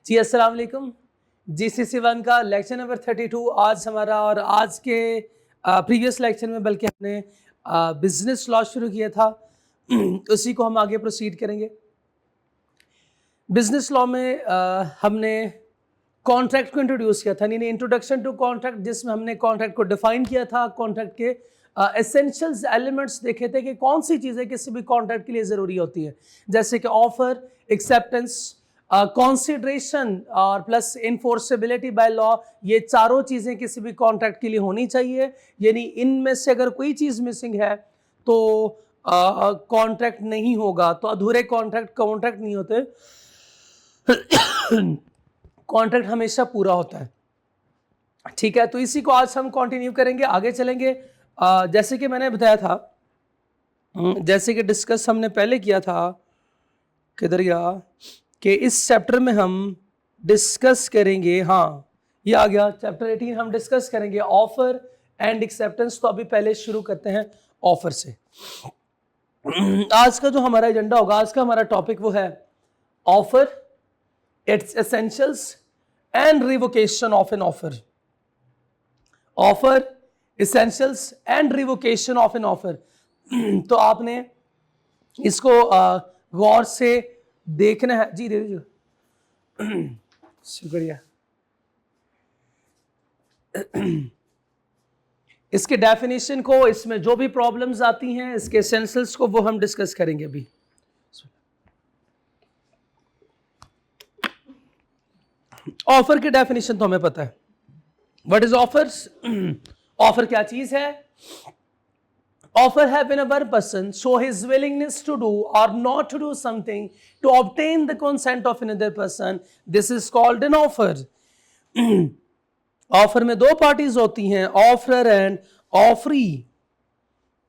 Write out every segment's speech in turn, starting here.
जी अस्सलाम वालेकुम। GCC 1 का लेक्चर नंबर 32 आज हमारा, और आज के प्रीवियस लेक्चर में बल्कि हमने बिजनेस लॉ शुरू किया था उसी को हम आगे प्रोसीड करेंगे। बिजनेस लॉ में हमने कॉन्ट्रैक्ट को इंट्रोड्यूस किया था, यानी इंट्रोडक्शन टू कॉन्ट्रैक्ट, जिसमें हमने कॉन्ट्रैक्ट को डिफाइन किया था, कॉन्ट्रैक्ट के एसेंशियल्स एलिमेंट्स देखे थे कि कौन सी चीज़ें किसी भी कॉन्ट्रैक्ट के लिए ज़रूरी होती है, जैसे कि ऑफर, एक्सेप्टेंस, कंसीडरेशन और प्लस इनफोर्सेबिलिटी बाय लॉ। ये चारों चीज़ें किसी भी कॉन्ट्रैक्ट के लिए होनी चाहिए, यानी इनमें से अगर कोई चीज़ मिसिंग है तो कॉन्ट्रैक्ट नहीं होगा, तो अधूरे कॉन्ट्रैक्ट नहीं होते। कॉन्ट्रैक्ट हमेशा पूरा होता है। ठीक है, तो इसी को आज हम कंटिन्यू करेंगे, आगे चलेंगे। जैसे कि मैंने बताया था, जैसे कि डिस्कस हमने पहले किया था, किधर गया, कि इस चैप्टर में हम डिस्कस करेंगे, हाँ ये आ गया, चैप्टर 18 हम डिस्कस करेंगे ऑफर एंड एक्सेप्टेंस। तो अभी पहले शुरू करते हैं ऑफर से। आज का जो हमारा एजेंडा होगा, आज का हमारा टॉपिक वो है offer, it's essentials and revocation of an offer. Offer, essentials and revocation of an offer. तो आपने इसको गौर से देखना है। जी दे दीजिए, शुक्रिया। इसके डेफिनेशन को, इसमें जो भी प्रॉब्लम्स आती हैं, इसके एसेंशियल्स को, वो हम डिस्कस करेंगे अभी। ऑफर की डेफिनेशन तो हमें पता है, व्हाट इज ऑफर्स। ऑफर क्या चीज है? Offer है when a one person show his willingness to do or not to do something to obtain the consent of another person. This is called an offer. Offer में दो parties होती हैं, offeror and offeree.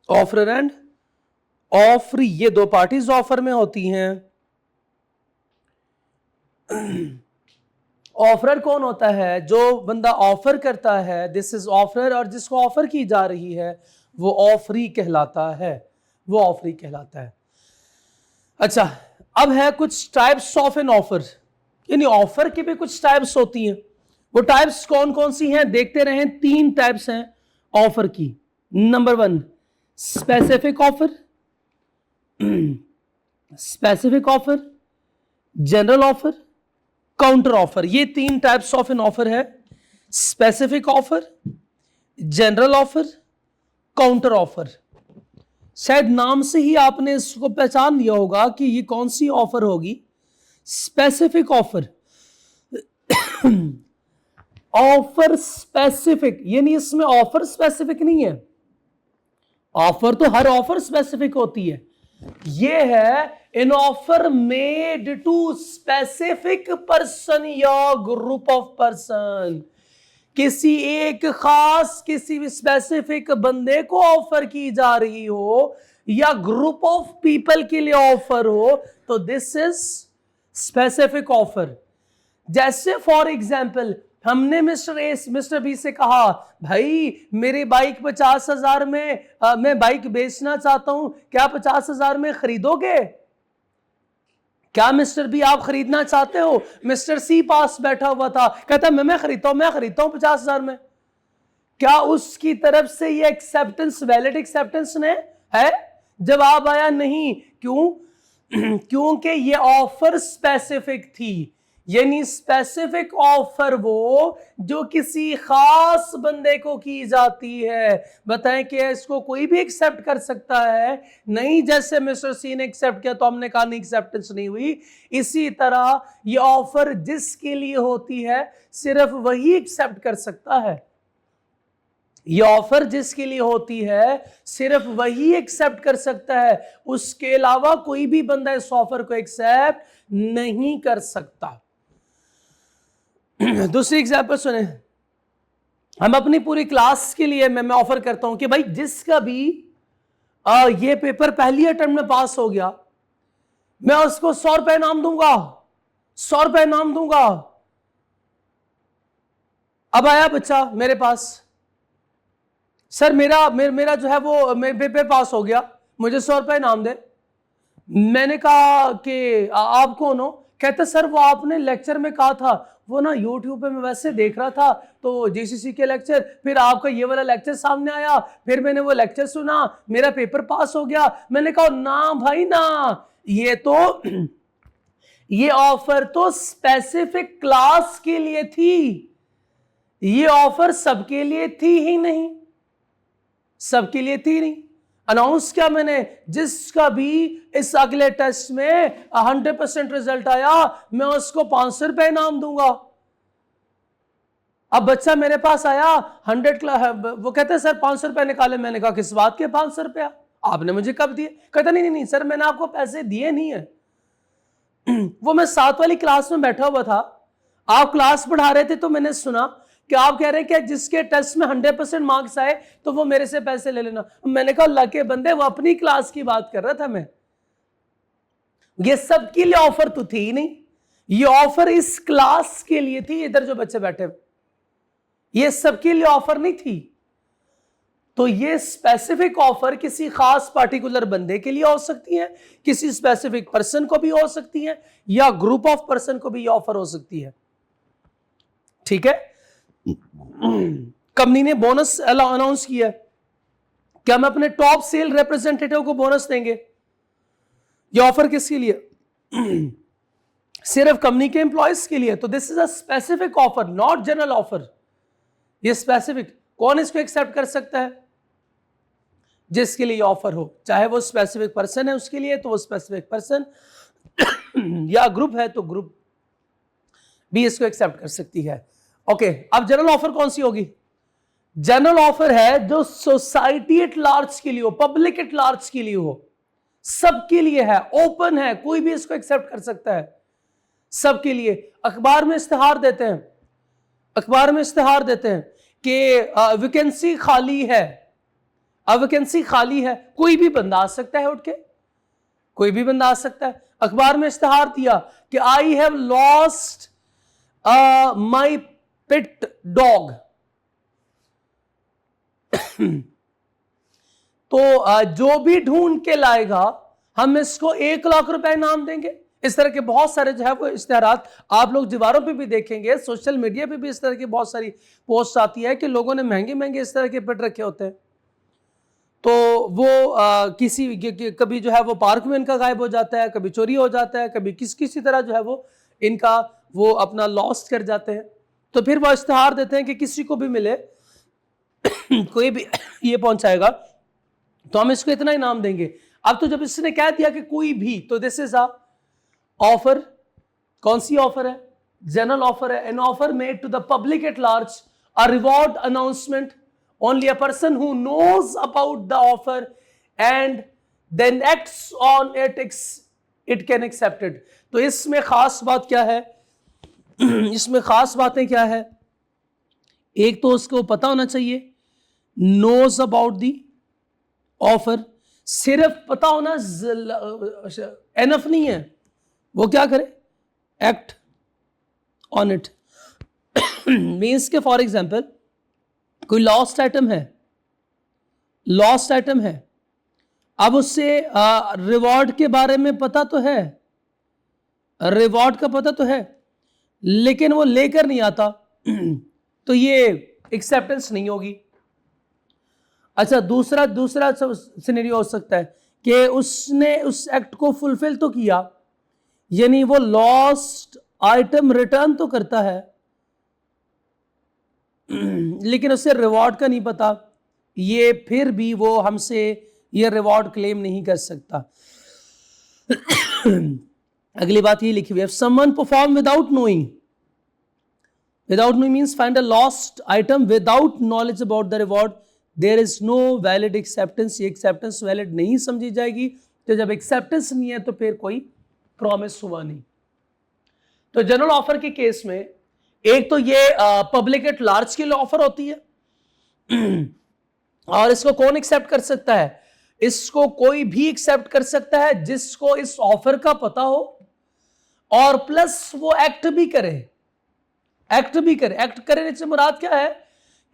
Offeror and offeree, ये दो parties offer में होती हैं। Offeror कौन होता है? जो बंदा ऑफर करता है, दिस इज ऑफरर, और जिसको ऑफर की जा रही है वो ऑफरी कहलाता है, वो ऑफरी कहलाता है। अच्छा, अब है कुछ टाइप्स ऑफ एन ऑफर, यानी ऑफर की भी कुछ टाइप्स होती हैं। वो टाइप्स कौन कौन सी हैं देखते रहें। 3 टाइप्स हैं ऑफर की। Number 1 specific offer, specific offer, general offer, counter offer. ये 3 टाइप्स ऑफ एन ऑफर है। Specific offer, general offer, counter offer. शायद नाम से ही आपने इसको पहचान लिया होगा कि ये कौन सी ऑफर होगी। स्पेसिफिक ऑफर, ऑफर स्पेसिफिक, यानी इसमें ऑफर स्पेसिफिक नहीं है। ऑफर तो हर ऑफर स्पेसिफिक होती है। ये है an offer made to specific person या ग्रुप ऑफ पर्सन। किसी एक खास, किसी भी स्पेसिफिक बंदे को ऑफर की जा रही हो या ग्रुप ऑफ पीपल के लिए ऑफर हो, तो दिस इज स्पेसिफिक ऑफर। जैसे फॉर एग्जाम्पल, हमने मिस्टर बी से कहा, भाई मेरी बाइक 50,000 में मैं बाइक बेचना चाहता हूं, क्या 50,000 में खरीदोगे? क्या मिस्टर बी आप खरीदना चाहते हो? मिस्टर सी पास बैठा हुआ था, कहता मैं खरीदता हूं 50,000 में। क्या उसकी तरफ से ये एक्सेप्टेंस वैलिड एक्सेप्टेंस ने है? जवाब आया नहीं। क्यों? क्योंकि ये ऑफर स्पेसिफिक थी, यानी स्पेसिफिक ऑफर वो जो किसी खास बंदे को की जाती है। बताएं कि इसको कोई भी एक्सेप्ट कर सकता है? नहीं। जैसे मिस्टर सी ने एक्सेप्ट किया तो हमने कहा नहीं, एक्सेप्टेंस नहीं हुई। इसी तरह ये ऑफर जिसके लिए होती है सिर्फ वही एक्सेप्ट कर सकता है। ये ऑफर जिसके लिए होती है सिर्फ वही एक्सेप्ट कर सकता है, उसके अलावा कोई भी बंदा इस ऑफर को एक्सेप्ट नहीं कर सकता। दूसरी एग्जांपल सुने। हम अपनी पूरी क्लास के लिए मैं ऑफर करता हूं कि भाई जिसका भी ये पेपर पहली अटेम्प्ट में पास हो गया, मैं उसको 100 रुपए इनाम दूंगा, 100 रुपए इनाम दूंगा। अब आया बच्चा मेरे पास, सर मेरा जो है वो पेपर पास हो गया, मुझे 100 रुपए इनाम दे। मैंने कहा कि आप कौन हो? कहते सर वो आपने लेक्चर में कहा था, वो ना यूट्यूब पे मैं वैसे देख रहा था तो जीसीसी के लेक्चर, फिर आपका ये वाला लेक्चर सामने आया, फिर मैंने वो लेक्चर सुना, मेरा पेपर पास हो गया। मैंने कहा ना भाई ना, ये ऑफर तो स्पेसिफिक क्लास के लिए थी, ये ऑफर सबके लिए थी ही नहीं, सबके लिए थी नहीं। अनाउंस किया मैंने, जिसका भी इस अगले टेस्ट में 100% रिजल्ट आया मैं उसको 500 रुपए इनाम दूंगा। अब बच्चा मेरे पास आया 100, वो कहते हैं सर 500 रुपए निकाले। मैंने कहा किस बात के 500 रुपया, आपने मुझे कब दिए? कहता नहीं सर मैंने आपको पैसे दिए नहीं है। वो मैं 7 वाली क्लास में बैठा हुआ था, आप क्लास पढ़ा रहे थे, तो मैंने सुना कि आप कह रहे हैं कि जिसके टेस्ट में 100% मार्क्स आए तो वो मेरे से पैसे ले लेना। मैंने कहा अल्लाह के बंदे, वो अपनी क्लास की बात कर रहा था मैं, ये सबके लिए ऑफर तो थी ही नहीं, ये ऑफर इस क्लास के लिए थी। इधर जो बच्चे बैठे, ये सबके लिए ऑफर नहीं थी। तो ये स्पेसिफिक ऑफर किसी खास पार्टिकुलर बंदे के लिए हो सकती है, किसी स्पेसिफिक पर्सन को भी हो सकती है, या ग्रुप ऑफ पर्सन को भी ये ऑफर हो सकती है। ठीक है, कंपनी ने बोनस अनाउंस किया, क्या हम अपने टॉप सेल रिप्रेजेंटेटिव को बोनस देंगे? ये ऑफर किसके लिए? सिर्फ कंपनी के एम्प्लॉयज के लिए। तो this is a specific offer, not general offer. ये स्पेसिफिक, कौन इसको एक्सेप्ट कर सकता है? जिसके लिए ऑफर हो, चाहे वो स्पेसिफिक पर्सन है उसके लिए तो वो स्पेसिफिक पर्सन, या ग्रुप है तो ग्रुप भी इसको एक्सेप्ट कर सकती है। ओके, अब जनरल ऑफर कौन सी होगी? जनरल ऑफर है जो सोसाइटी एट लार्ज के लिए हो, पब्लिक एट लार्ज के लिए हो, सबके लिए है, ओपन है, कोई भी इसको एक्सेप्ट कर सकता है, सबके लिए। अखबार में इश्तिहार देते हैं, अखबार में इश्तिहार देते हैं कि वैकेंसी खाली है, अब वैकेंसी खाली है, कोई भी बंदा आ सकता है उठ के, कोई भी बंदा आ सकता है। अखबार में इश्तिहार दिया कि I have lost my pet dog, तो जो भी ढूंढ के लाएगा हम इसको 1 लाख रुपए इनाम देंगे। इस तरह के बहुत सारे जो है वो इश्तिहारात आप लोग दीवारों पे भी देखेंगे, सोशल मीडिया पे भी इस तरह की बहुत सारी पोस्ट आती है कि लोगों ने महंगे महंगे इस तरह के पेट रखे होते हैं। तो वो कभी जो है वो पार्क में इनका गायब हो जाता है, कभी चोरी हो जाता है, कभी किसी तरह जो है वो इनका वो अपना लॉस कर जाते हैं। तो फिर वो इश्तिहार देते हैं कि किसी को भी मिले कोई भी ये पहुंचाएगा तो हम इसको इतना इनाम देंगे। अब तो जब इसने कह दिया कि कोई भी, तो दिस इज अ ऑफर। कौन सी ऑफर है? जनरल ऑफर है। An offer made to the public at large, a reward announcement, only a person who knows about the offer and then acts on it can accept it। तो इसमें खास बात क्या है? इसमें खास बातें क्या है? एक तो उसको पता होना चाहिए, knows about the offer, सिर्फ पता होना एनफ नहीं है, वो क्या करे? Act on it. मीन्स के फॉर एग्जाम्पल कोई लॉस्ट आइटम है, लॉस्ट आइटम है, अब उससे रिवॉर्ड के बारे में पता तो है, रिवॉर्ड का पता तो है, लेकिन वो लेकर नहीं आता, तो ये एक्सेप्टेंस नहीं होगी। अच्छा, दूसरा सिनेरियो हो सकता है कि उसने उस एक्ट को फुलफिल तो किया, यानी वो लॉस्ट आइटम रिटर्न तो करता है, लेकिन उसे रिवॉर्ड का नहीं पता, ये फिर भी वो हमसे ये रिवॉर्ड क्लेम नहीं कर सकता। अगली बात ये लिखी हुई है, someone perform without knowing, without knowing means find a lost item without knowledge about the reward, there is no valid acceptance, ये एक्सेप्टेंस वैलिड नहीं समझी जाएगी। तो जब एक्सेप्टेंस नहीं है तो फिर कोई प्रॉमिस हुआ नहीं। तो जनरल ऑफर के केस में एक तो ये पब्लिक एट लार्ज के लिए ऑफर होती है, और इसको कौन एक्सेप्ट कर सकता है? इसको कोई भी एक्सेप्ट कर सकता है जिसको इस ऑफर का पता हो और प्लस वो एक्ट भी करे। एक्ट भी करे, एक्ट करने से मुराद क्या है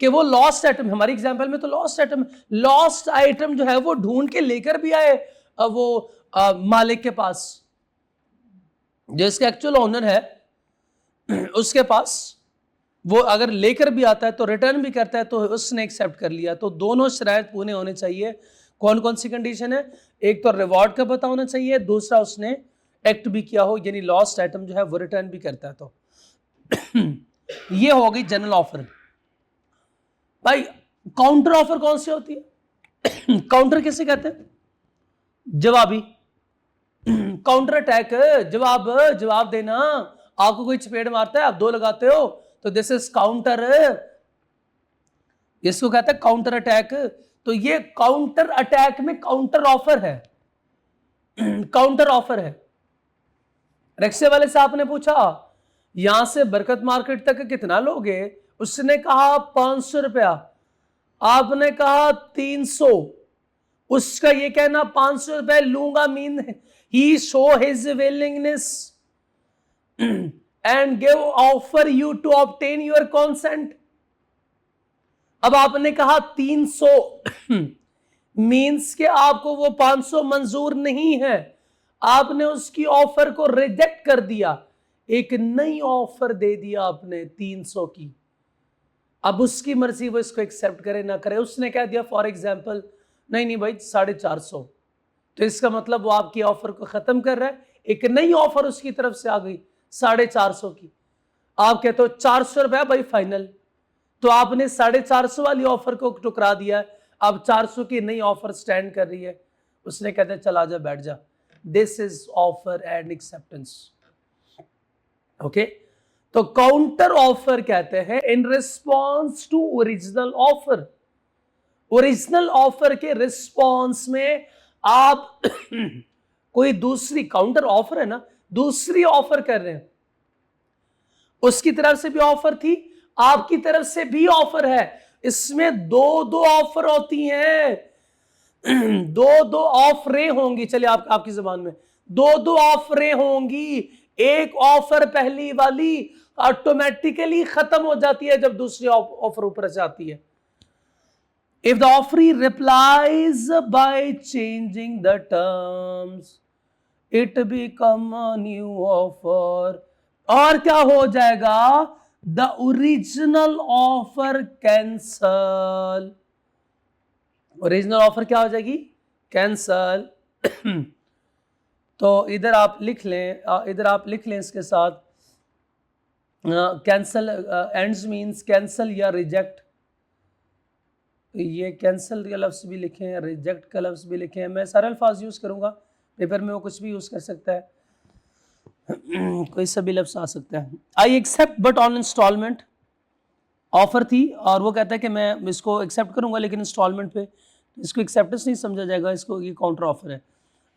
कि वो लॉस्ट आइटम, हमारी एग्जांपल में तो लॉस्ट आइटम, लॉस्ट आइटम जो है वो ढूंढ के लेकर भी आए वो मालिक के पास, जो इसका एक्चुअल ओनर है उसके पास, वो अगर लेकर भी आता है तो रिटर्न भी करता है तो उसने एक्सेप्ट कर लिया, तो दोनों शरायत पूरे होने चाहिए। कौन कौन सी कंडीशन है? एक तो रिवॉर्ड का पता होना चाहिए, दूसरा उसने एक्ट भी किया हो, यानी लॉस्ट आइटम जो है वो रिटर्न भी करता है। तो ये हो गई जनरल ऑफर। भाई काउंटर ऑफर कौन सी होती है? काउंटर किसे कहते हैं? जवाबी। काउंटर अटैक, जवाब देना। आपको कोई चपेट मारता है, आप दो लगाते हो, तो दिस इज काउंटर, इसको कहते हैं काउंटर अटैक। तो ये काउंटर अटैक में काउंटर ऑफर है, काउंटर ऑफर है। रिक्शे वाले से आपने पूछा यहां से बरकत मार्केट तक कितना लोगे, उसने कहा 500 रुपया, आपने कहा 300, उसका ये कहना 500 रुपए लूंगा mean he show his willingness and give offer you to obtain your consent. अब आपने कहा 300 मीन्स के आपको वो 500 मंजूर नहीं है, आपने उसकी ऑफर को रिजेक्ट कर दिया, एक नई ऑफर दे दिया आपने 300 की। अब उसकी मर्जी वो इसको एक्सेप्ट करे ना करे। उसने कह दिया फॉर एग्जाम्पल नहीं भाई 450, तो इसका मतलब वो आपकी ऑफर को खत्म कर रहा है, एक नई ऑफर उसकी तरफ से आ गई 450 की। आप कहते हो 400 रुपया भाई फाइनल, तो आपने 450 वाली ऑफर को टुकरा दिया, अब 400 की नई ऑफर स्टैंड कर रही है। उसने कहते चल आ जा बैठ जा, this is offer and acceptance. Okay, तो काउंटर ऑफर कहते हैं in response to original offer. Original offer के रिस्पॉन्स में आप कोई दूसरी, काउंटर ऑफर है ना, दूसरी ऑफर कर रहे हैं, उसकी तरफ से भी ऑफर थी, आपकी तरफ से भी ऑफर है, इसमें दो दो ऑफर होती हैं, दो दो ऑफरें होंगी। चलिए आपकी जुबान में दो दो ऑफरें होंगी। एक ऑफर पहली वाली ऑटोमेटिकली खत्म हो जाती है जब दूसरी ऑफर ऊपर से आती है। If the offeree replies by changing the terms, it become a new offer. और क्या हो जाएगा? The original offer cancel. Original offer क्या हो जाएगी? कैंसल। तो इधर आप लिख लें इसके साथ कैंसल, एंड्स मींस कैंसल या रिजेक्ट। ये कैंसल का लफ्ज़ भी लिखें, रिजेक्ट का लफ्ज़ भी लिखें, मैं सारे अल्फाज यूज़ करूँगा, पेपर में वो कुछ भी यूज़ कर सकता है, कोई सा भी लफ्ज़ आ सकता है। I accept but on instalment, offer थी और वो कहता है कि मैं इसको एक्सेप्ट करूँगा लेकिन इंस्टॉलमेंट पे, इसको एक्सेप्टेंस नहीं समझा जाएगा, इसको ये काउंटर ऑफर है।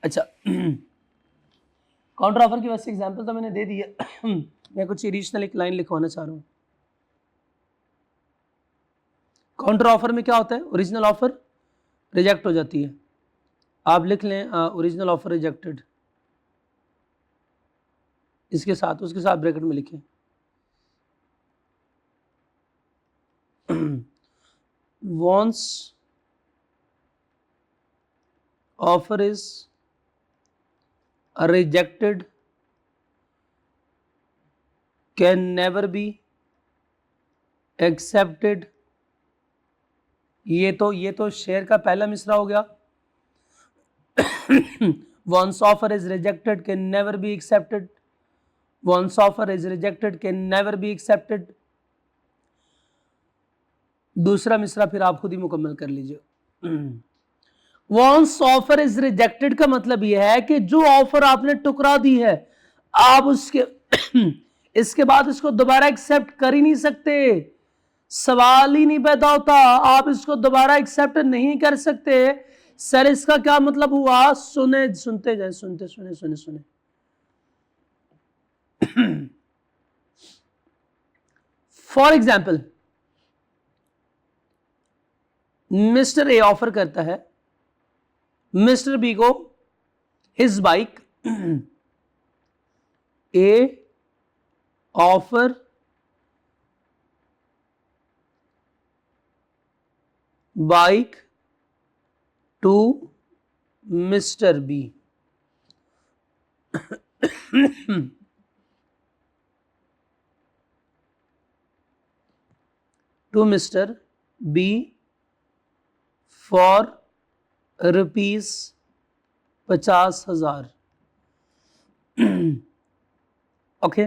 अच्छा, काउंटर ऑफर की वैसे एग्जाम्पल तो मैंने दे दी है। मैं कुछ एडिशनल एक लाइन लिखवाना चाह रहा हूँ। काउंटर ऑफर में क्या होता है? ओरिजिनल ऑफर रिजेक्ट हो जाती है, आप लिख लें ओरिजिनल ऑफर रिजेक्टेड, इसके साथ उसके साथ ब्रैकेट में लिखें once offer is rejected can never be accepted. ये तो शेयर का पहला मिसरा हो गया। Once offer is rejected can never be accepted. Once offer is rejected can never be accepted. दूसरा मिसरा फिर आप खुद ही मुकम्मल कर लीजिए। Once offer is rejected का मतलब यह है कि जो ऑफर आपने टुकरा दी है, आप उसके इसके बाद इसको दोबारा एक्सेप्ट कर ही नहीं सकते, सवाल ही नहीं पैदा होता, आप इसको दोबारा एक्सेप्ट नहीं कर सकते। सर इसका क्या मतलब हुआ? सुनते जाए, सुने। For example, mister A offer करता है मिस्टर बी को his bike, A offer bike to mister B. To mister B for ₹50,000। Okay,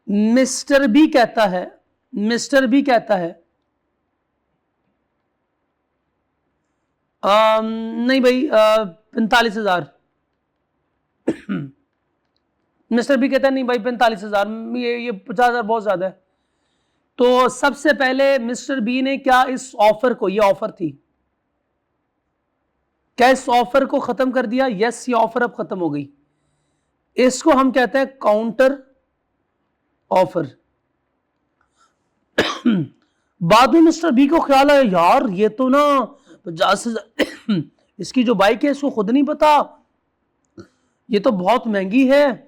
mister B कहता है नहीं भाई 45,000। मिस्टर बी कहता है नहीं भाई 45,000, ये 50,000 बहुत ज्यादा है। तो सबसे पहले मिस्टर बी ने क्या इस ऑफर को, ये ऑफर थी, क्या इस ऑफर को खत्म कर दिया? यस, ये ऑफर अब खत्म हो गई। इसको हम कहते हैं काउंटर ऑफर। बाद में मिस्टर बी को ख्याल आया, यार ये तो ना 50,000 इसकी जो बाइक है इसको खुद नहीं पता, ये तो बहुत महंगी है।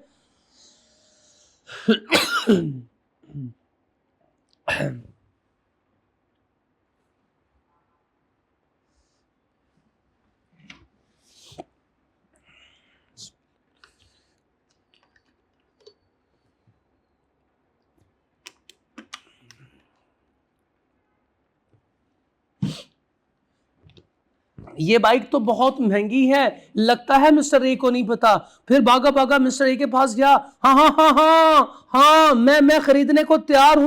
ये बाइक तो बहुत महंगी है, लगता है मिस्टर ए को नहीं पता। फिर भागा भागा मिस्टर ए के पास गया, हाँ हाँ हाँ हाँ हाँ, मैं खरीदने को तैयार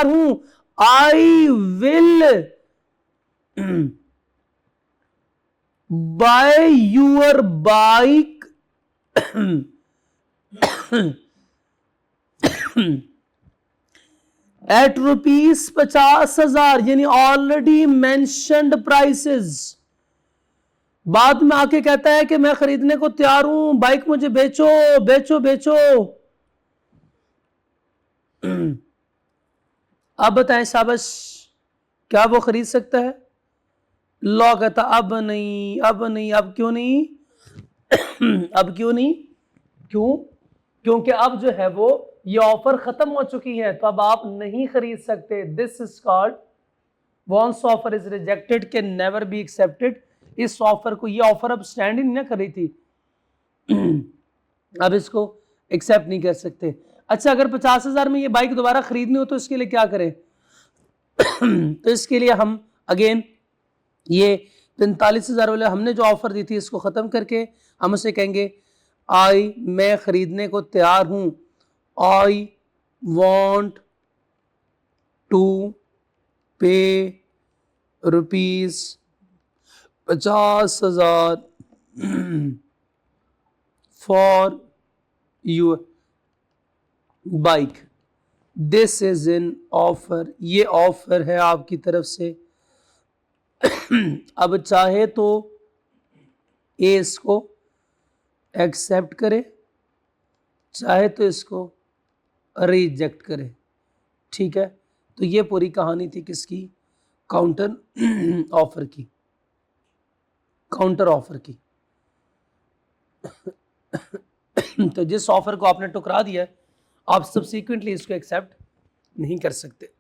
हूं, I will buy your bike at ₹50,000, यानी ऑलरेडी मेंशन्ड प्राइसेस। बाद में आके कहता है कि मैं खरीदने को तैयार हूं, बाइक मुझे बेचो बेचो बेचो। अब बताएं साबस, क्या वो खरीद सकता है? लॉ कहता अब नहीं, अब क्यों नहीं? अब क्यों नहीं? क्यों? क्योंकि अब जो है वो ये ऑफर खत्म हो चुकी है, तो अब आप नहीं खरीद सकते। This is called once offer is rejected can never be accepted. इस ऑफर को, ये ऑफर अब स्टैंड ही नहीं कर रही थी, अब इसको एक्सेप्ट नहीं कर सकते। अच्छा, अगर 50,000 में ये बाइक दोबारा खरीदनी हो तो इसके लिए क्या करें? तो इसके लिए हम अगेन ये 45,000 वाले हमने जो ऑफर दी थी इसको खत्म करके हम उसे कहेंगे मैं खरीदने को तैयार हूं, आई वॉन्ट टू पे ₹50,000 for your bike, this is in offer, ये ऑफर है आपकी तरफ से। अब चाहे तो ए इसको एक्सेप्ट करे, चाहे तो इसको रिजेक्ट करे, ठीक है। तो ये पूरी कहानी थी किसकी? काउंटर ऑफर की, काउंटर ऑफर की। तो जिस ऑफर को आपने टुकरा दिया आप सब्सिक्वेंटली इसको एक्सेप्ट नहीं कर सकते।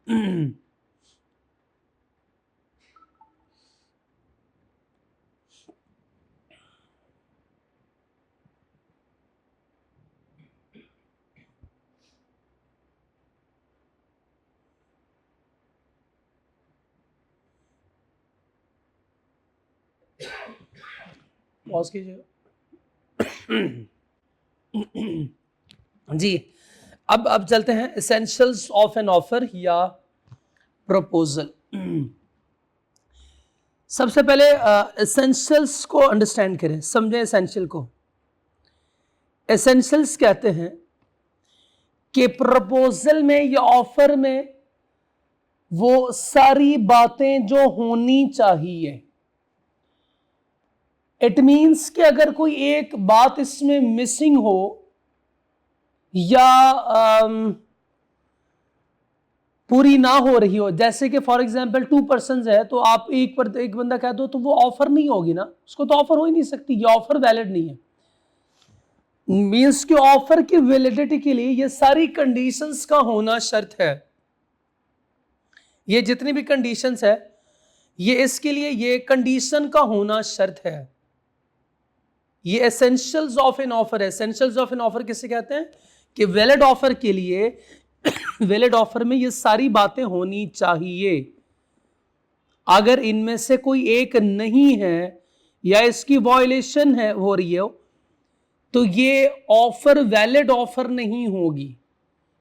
पॉज कीजिएगा जी। अब चलते हैं एसेंशियल्स ऑफ एन ऑफर या प्रपोजल। सबसे पहले एसेंशियल्स को अंडरस्टैंड करें, समझें एसेंशियल को। एसेंशियल्स कहते हैं कि प्रपोजल में या ऑफर में वो सारी बातें जो होनी चाहिए। इट मीन्स कि अगर कोई एक बात इसमें मिसिंग हो या पूरी ना हो रही हो, जैसे कि फॉर एग्जांपल 2 पर्सन है तो आप एक बंदा कह दो तो वो ऑफर नहीं होगी ना, उसको तो ऑफर हो ही नहीं सकती, ये ऑफर वैलिड नहीं है। मीन्स कि ऑफर की वैलिडिटी के लिए ये सारी कंडीशंस का होना शर्त है। ये जितनी भी कंडीशंस है ये इसके लिए ये कंडीशन का होना शर्त है। ये एसेंशियल्स ऑफ एन ऑफर है। एसेंशियल्स ऑफ एन ऑफर किसे कहते हैं कि वैलिड ऑफर के लिए वैलिड ऑफर में ये सारी बातें होनी चाहिए। अगर इनमें से कोई एक नहीं है या इसकी वायलेशन है हो रही है तो ये ऑफर वैलिड ऑफर नहीं होगी,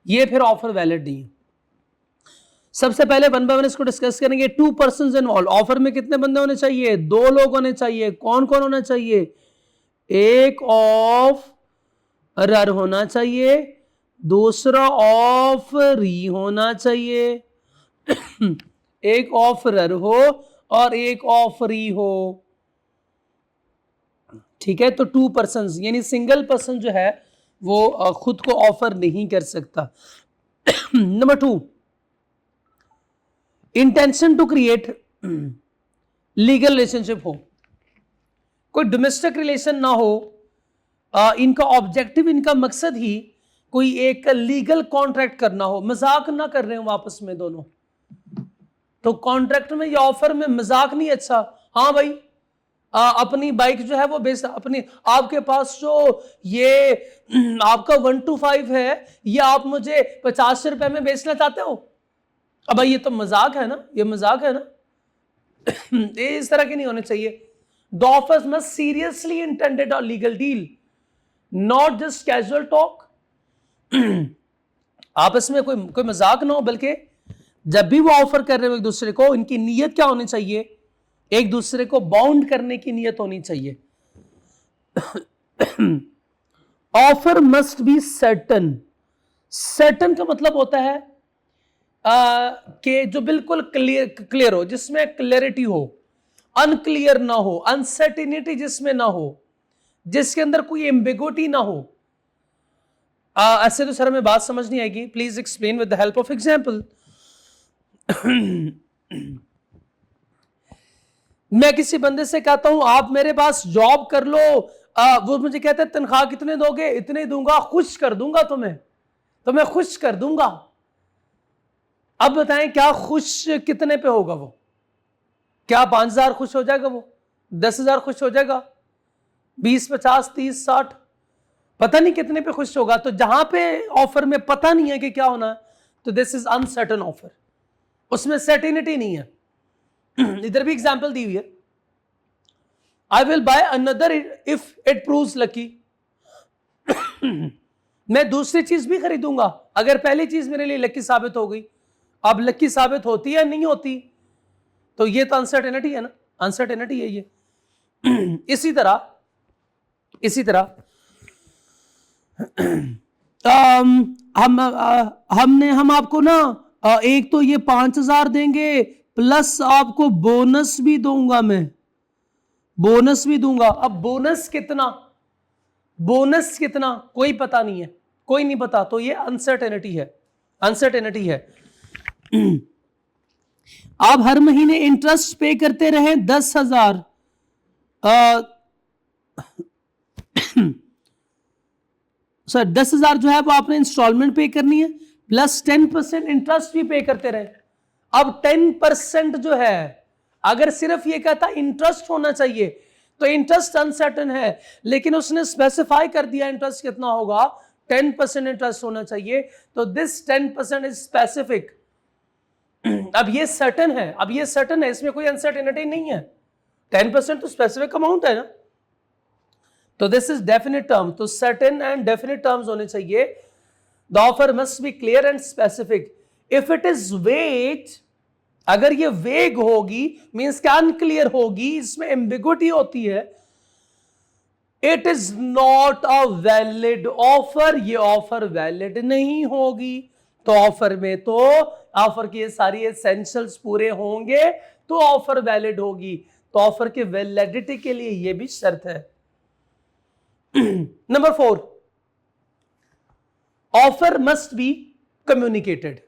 ये फिर ऑफर वैलिड नहीं है। सबसे पहले वन बाय वन इसको डिस्कस करेंगे। 2 पर्सन्स इन्वॉल्व, ऑफर में कितने बंदे होने चाहिए? 2 लोग होने चाहिए। कौन कौन होना चाहिए? एक ऑफरर होना चाहिए, दूसरा ऑफरी होना चाहिए। एक ऑफरर हो और एक ऑफरी हो, ठीक है। तो 2 पर्सन्स यानी सिंगल पर्सन जो है वो खुद को ऑफर नहीं कर सकता। Number 2, intention to create legal relationship हो, कोई डोमेस्टिक रिलेशन ना हो, इनका ऑब्जेक्टिव, इनका मकसद ही कोई एक लीगल कॉन्ट्रैक्ट करना हो, मजाक ना कर रहे हो आपस में दोनों। तो कॉन्ट्रैक्ट में या ऑफर में मजाक नहीं अच्छा। हाँ भाई, अपनी बाइक जो है वो बेच, अपनी आपके पास जो ये आपका 125 है, ये आप मुझे 50 रुपए में बेचना चाहते हो? अब भाई ये तो मजाक है ना, ये मजाक है ना। ये इस तरह के नहीं होने चाहिए। The offers must seriously intended or legal deal, not just casual talk. आपस में कोई मजाक ना हो, बल्कि जब भी वो ऑफर कर रहे हो एक दूसरे को, इनकी नीयत क्या होनी चाहिए? एक दूसरे को बाउंड करने की नीयत होनी चाहिए। Offer must be certain. Certain का मतलब होता है कि जो बिल्कुल क्लियर हो, जिसमें क्लैरिटी हो, अनक्लियर ना हो, अनसर्टिनिटी जिसमें ना हो, जिसके अंदर कोई एम्बिगुइटी ना हो। ऐसे तो सर हमें बात समझ नहीं आएगी, please explain with the help of example. मैं किसी बंदे से कहता हूं आप मेरे पास जॉब कर लो, वो मुझे कहता है तनख्वाह कितने दोगे? इतने दूंगा, खुश कर दूंगा तुम्हें, तो मैं खुश कर दूंगा। अब बताएं क्या खुश कितने पे होगा वो? क्या 5,000 खुश हो जाएगा वो? 10,000 खुश हो जाएगा? 20, 50, 30, 60, पता नहीं कितने पे खुश होगा। तो जहां पे ऑफर में पता नहीं है कि क्या होना है, तो दिस इज अनसर्टन ऑफर, उसमें सर्टिनिटी नहीं है। इधर भी एग्जांपल दी हुई है, आई will by another if it proves lucky. मैं दूसरी चीज भी खरीदूंगा अगर पहली चीज मेरे लिए लकी साबित हो गई। अब लकी साबित होती है नहीं होती, तो ये तो अनसर्टेनिटी है ना, अनसर्टेनिटी है ये। इसी तरह हम आपको ना एक तो ये 5,000 देंगे प्लस आपको बोनस भी दूंगा, मैं बोनस भी दूंगा। अब बोनस कितना कोई पता नहीं है, कोई नहीं पता, तो ये अनसर्टेनिटी है। आप हर महीने इंटरेस्ट पे करते रहे 10,000, सर 10,000 जो है वो आपने इंस्टॉलमेंट पे करनी है, प्लस 10% इंटरेस्ट भी पे करते रहे। अब 10% जो है, अगर सिर्फ ये कहता इंटरेस्ट होना चाहिए तो इंटरेस्ट अनसर्टन है, लेकिन उसने स्पेसिफाई कर दिया इंटरेस्ट कितना होगा, 10% इंटरेस्ट होना चाहिए, तो दिस 10% इज स्पेसिफिक। अब ये सर्टन है, इसमें कोई अनसर्टेनिटी नहीं है। 10% तो स्पेसिफिक अमाउंट है ना, तो दिस इज डेफिनेट टर्म। तो सर्टेन एंड डेफिनेट टर्म्स होने चाहिए। The offer must B clear and specific. If it is वेग, अगर ये वेग होगी मींस क्या अनक्लियर होगी, इसमें एम्बिगुइटी होती है, it is not a valid offer, ये ऑफर वैलिड नहीं होगी। तो ऑफर में तो ऑफर की सारी एसेंशियल्स पूरे होंगे तो ऑफर वैलिड होगी। तो ऑफर की वैलिडिटी के लिए यह भी शर्त है। Number 4, offer must be communicated.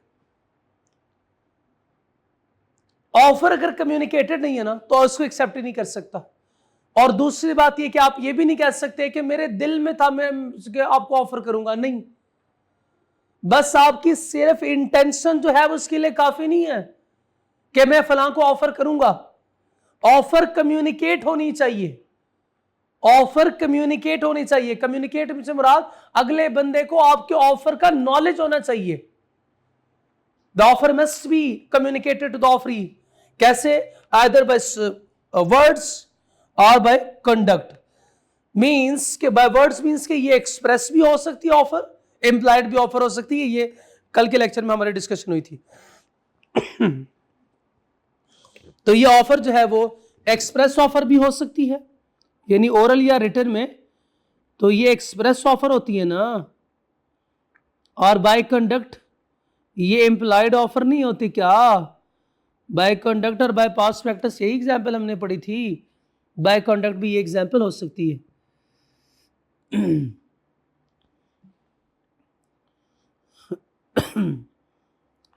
Offer अगर कम्युनिकेटेड नहीं है ना तो उसको एक्सेप्ट ही नहीं कर सकता। और दूसरी बात यह कि आप ये भी नहीं कह सकते कि मेरे दिल में था मैं आपको ऑफर करूंगा, नहीं, बस आपकी सिर्फ इंटेंशन जो है उसके लिए काफी नहीं है कि मैं फलां को ऑफर करूंगा। ऑफर कम्युनिकेट होनी चाहिए, ऑफर कम्युनिकेट होनी चाहिए। कम्युनिकेट से मुराद अगले बंदे को आपके ऑफर का नॉलेज होना चाहिए। The offer must be communicated to the offeree. कैसे? आइदर बाय वर्ड्स और बाय कंडक्ट। मींस के बाय वर्ड्स मींस के ये एक्सप्रेस भी हो सकती है ऑफर, इंप्लाइड भी ऑफर हो सकती है। ये कल के लेक्चर में हमारी डिस्कशन हुई थी। तो ये ऑफर जो है वो एक्सप्रेस ऑफर भी हो सकती है, यानी ओरल या रिटन में, तो ये एक्सप्रेस ऑफर होती है ना। और बाय कंडक्ट ये इंप्लाइड ऑफर नहीं होती क्या? बाय कंडक्ट और बाय पास्ट प्रैक्टिस यही एग्जांपल हमने पढ़ी थी। बाय कंडक्ट भी ये एग्जांपल हो सकती है।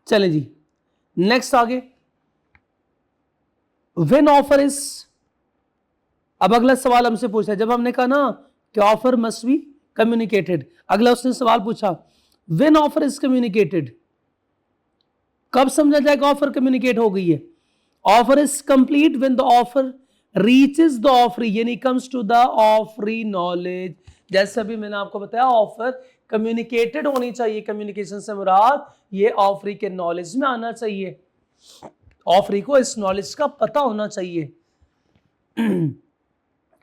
चले जी नेक्स्ट आगे। व्हेन ऑफर इज, अब अगला सवाल हमसे पूछा, जब हमने कहा ना कि ऑफर मस्ट बी कम्युनिकेटेड, अगला उसने सवाल पूछा व्हेन ऑफर इज कम्युनिकेटेड, कब समझा जाएगा ऑफर कम्युनिकेट हो गई है? Offer is complete when the offer reaches the offeree, यानी comes to the offeree knowledge. जैसे अभी मैंने आपको बताया ऑफर कम्युनिकेटेड होनी चाहिए। कम्युनिकेशन से मुराद ये ऑफरी के नॉलेज में आना चाहिए, ऑफरी को इस नॉलेज का पता होना चाहिए।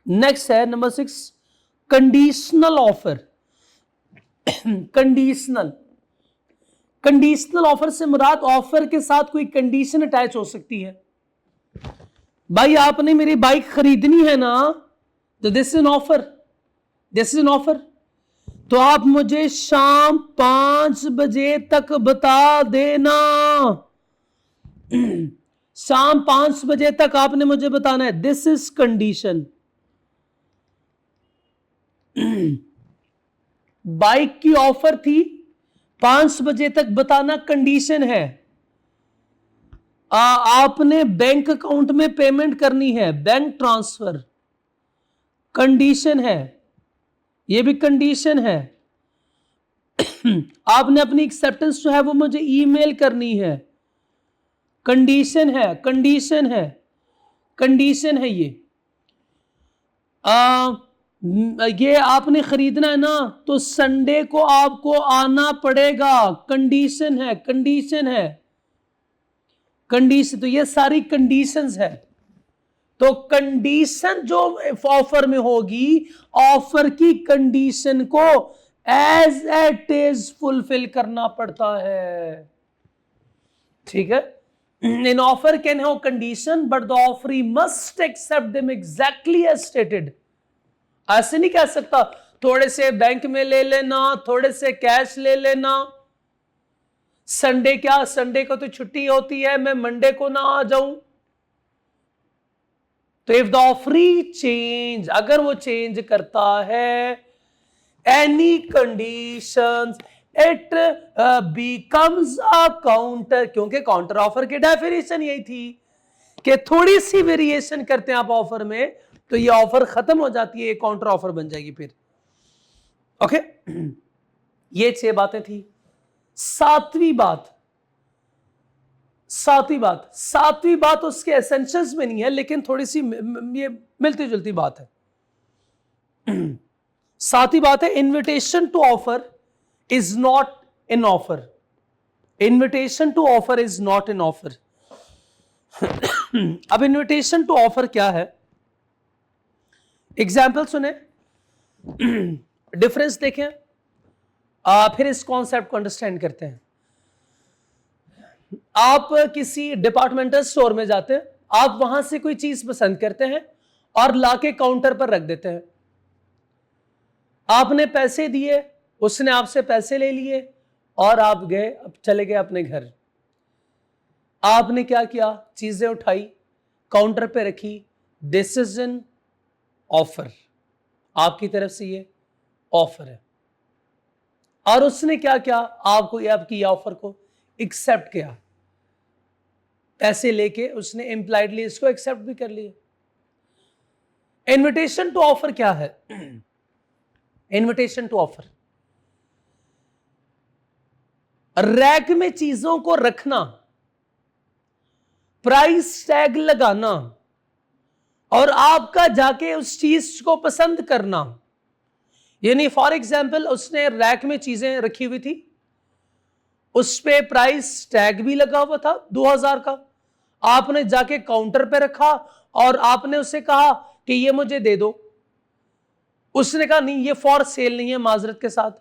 नेक्स्ट है number 6, conditional offer. Conditional offer से मुराद ऑफर के साथ कोई कंडीशन अटैच हो सकती है। भाई आपने मेरी बाइक खरीदनी है ना, तो this is an offer, this is an offer. तो आप मुझे शाम 5 बजे तक बता देना। शाम 5 बजे तक आपने मुझे बताना है, दिस इज कंडीशन। बाइक की ऑफर थी, 5 बजे तक बताना कंडीशन है। आपने बैंक अकाउंट में पेमेंट करनी है, बैंक ट्रांसफर, कंडीशन है, यह भी कंडीशन है। आपने अपनी एक्सेप्टेंस जो है वो मुझे ईमेल करनी है, कंडीशन है, कंडीशन है, कंडीशन है ये। ये आपने खरीदना है ना, तो संडे को आपको आना पड़ेगा, कंडीशन है, कंडीशन है, कंडीशन। तो ये सारी कंडीशंस है। तो कंडीशन जो ऑफर में होगी, ऑफर की कंडीशन को एज इट इज फुलफिल करना पड़ता है। ठीक है? An offer can have condition but the offeree must accept them exactly as stated. ऐसे नहीं कह सकता थोड़े से बैंक में ले लेना, थोड़े से कैश ले लेना, संडे क्या, संडे को तो छुट्टी होती है, मैं मंडे को ना आ जाऊं। तो इफ द ऑफरी चेंज, अगर वो चेंज करता है any conditions, it becomes a counter. क्योंकि काउंटर ऑफर की डेफिनेशन यही थी कि थोड़ी सी वेरिएशन करते हैं आप ऑफर में, तो ये ऑफर खत्म हो जाती है, एक काउंटर ऑफर बन जाएगी फिर। ओके, ये 6 बातें थी। सातवीं बात उसके एसेंशियल्स में नहीं है, लेकिन थोड़ी सी ये मिलती जुलती बात है। सातवीं बात है, invitation to offer is not an offer. Invitation to offer is not an offer. अब इन्विटेशन टू ऑफर क्या है? एग्जाम्पल सुने, डिफरेंस देखें, फिर इस कॉन्सेप्ट को अंडरस्टैंड करते हैं। आप किसी डिपार्टमेंटल स्टोर में जाते हैं, आप वहां से कोई चीज पसंद करते हैं और लाके काउंटर पर रख देते हैं। आपने पैसे दिए, उसने आपसे पैसे ले लिए और आप गए, अब चले गए अपने घर। आपने क्या किया? चीजें उठाई, काउंटर पे रखी, दिस इज एन ऑफर, आपकी तरफ से ये ऑफर है। और उसने क्या किया? आपको आपकी ऑफर को एक्सेप्ट किया, पैसे लेके उसने इंप्लाइडली इसको एक्सेप्ट भी कर लिया। इन्विटेशन टू ऑफर क्या है? इन्विटेशन टू ऑफर, रैक में चीजों को रखना, प्राइस टैग लगाना और आपका जाके उस चीज को पसंद करना। यानी फॉर एग्जाम्पल उसने रैक में चीजें रखी हुई थी, उस पे प्राइस टैग भी लगा हुआ था 2000 का, आपने जाके काउंटर पे रखा और आपने उससे कहा कि ये मुझे दे दो। उसने कहा नहीं ये फॉर सेल नहीं है, माजरत के साथ।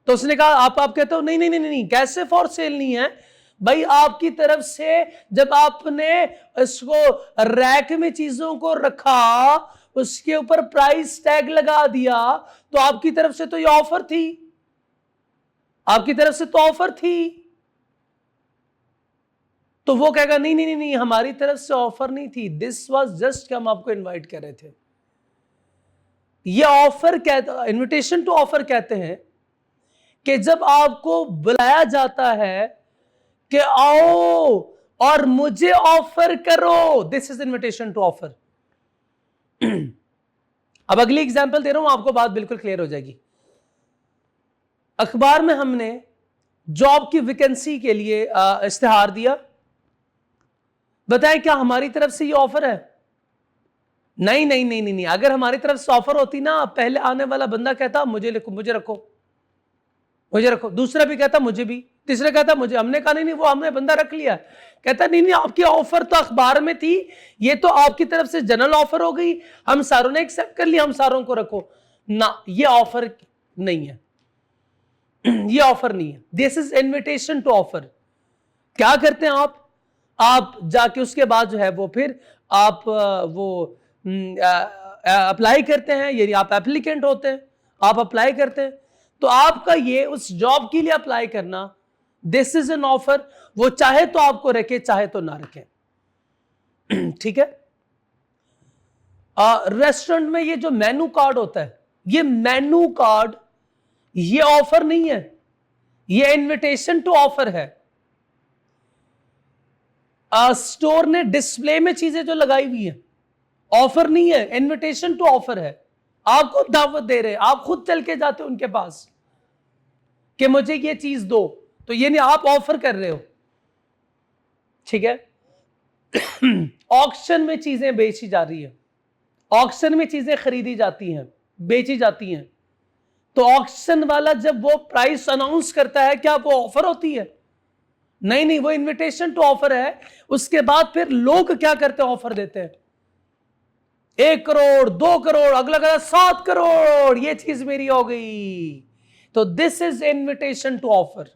तो उसने कहा आप कहते हो नहीं नहीं नहीं नहीं, कैसे फॉर सेल नहीं है भाई, आपकी तरफ से जब आपने इसको रैक में चीजों को रखा, उसके ऊपर प्राइस टैग लगा दिया, तो आपकी तरफ से तो ये ऑफर थी, आपकी तरफ से तो ऑफर थी। तो वो कहेगा नहीं नहीं नहीं नहीं, हमारी तरफ से ऑफर नहीं थी, दिस वाज जस्ट कि हम आपको इनवाइट कर रहे थे। ये ऑफर कहते, इनविटेशन टू ऑफर कहते हैं कि जब आपको बुलाया जाता है कि आओ और मुझे ऑफर करो, this is invitation to offer. अब अगली एग्जांपल दे रहा हूं, आपको बात बिल्कुल क्लियर हो जाएगी। अखबार में हमने जॉब की वैकेंसी के लिए इश्तिहार दिया, बताएं क्या हमारी तरफ से ये ऑफर है? नहीं नहीं नहीं नहीं नहीं, अगर हमारी तरफ से ऑफर होती ना, पहले आने वाला बंदा कहता मुझे लिखो, मुझे रखो, मुझे रखो, दूसरा भी कहता मुझे भी, तीसरा कहता मुझे। हमने कहा नहीं नहीं, वो हमने बंदा रख लिया। कहता नहीं नहीं, आपकी ऑफर तो अखबार में थी, ये तो आपकी तरफ से जनरल ऑफर हो गई, हम सारों ने एक्सेप्ट कर लिया, हम सारों को रखो ना। ये ऑफर नहीं है, ये ऑफर नहीं है, this is invitation to offer. क्या करते हैं आप जाके उसके बाद जो है वो फिर आप वो अप्लाई करते हैं, यानी आप एप्लीकेंट होते हैं, आप अप्लाई करते हैं, तो आपका ये उस जॉब के लिए अप्लाई करना, दिस इज एन ऑफर। वो चाहे तो आपको रखे, चाहे तो ना रखे। ठीक है। रेस्टोरेंट में ये जो मेनू कार्ड होता है, ये मेनू कार्ड ये ऑफर नहीं है, ये इनविटेशन टू ऑफर है। स्टोर ने डिस्प्ले में चीजें जो लगाई हुई है, ऑफर नहीं है, इनविटेशन टू ऑफर है। आपको दावत दे रहे हैं, आप खुद चल के जाते हो उनके पास कि मुझे ये चीज दो, तो ये नहीं, आप ऑफर कर रहे हो। ठीक है। ऑक्शन में चीजें बेची जा रही है, ऑक्शन में चीजें खरीदी जाती हैं, बेची जाती हैं, तो ऑक्शन वाला जब वो प्राइस अनाउंस करता है, क्या वो ऑफर होती है? नहीं नहीं, वो इनविटेशन टू ऑफर है। उसके बाद फिर लोग क्या करते हैं, ऑफर देते हैं 1 करोड़ 2 करोड़, अगला कहता 7 करोड़, ये चीज मेरी हो गई। तो this is invitation to offer.